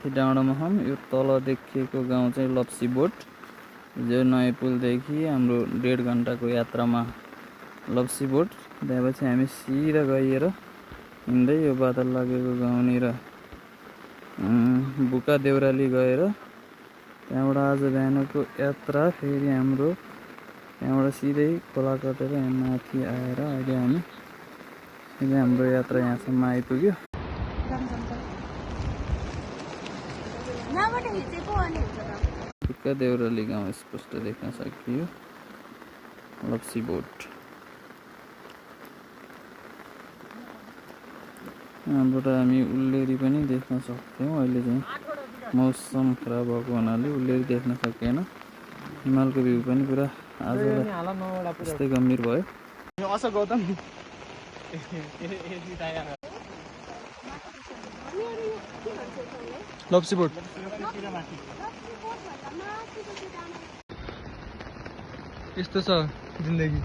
माथि डाँडामा छौँ। यो तल देखिएको गाउँ चाहिँ लप्सी बोट। जो नयाँ पुलदेखि हाम्रो 1.5 घन्टाको यात्रामा लप्सी बोट। त्यहाँपछि हामी सिधा गएर हिँड्दै यो बादल लागेको गाउँनिर बुका देउराली गएर त्यहाँबाट आज बिहानको यात्रा फेरि हाम्रो त्यहाँबाट सिधै खोला कटेर यहाँ माथि आएर अहिले हामी हाम्रो यात्रा यहाँसम्म आइपुग्यो। बुका देउराली गाउँ स्पष्ट देख्न सकियो। लप्सी बोट यहाँबाट हामी उल्लेरी पनि देख्न सक्थ्यौँ। अहिले चाहिँ मौसम खराब भएको हुनाले उल्लेरी देख्न सकिएन। हिमालको भ्यू पनि पुरा आजलाई यस्तै गम्भीर भयो। लप्सी बोट यस्तो छ जिन्दगी।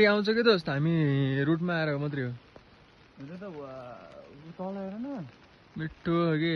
आउँछ के दोस्त, हामी रुटमा आएर मात्रै हो। मिठो के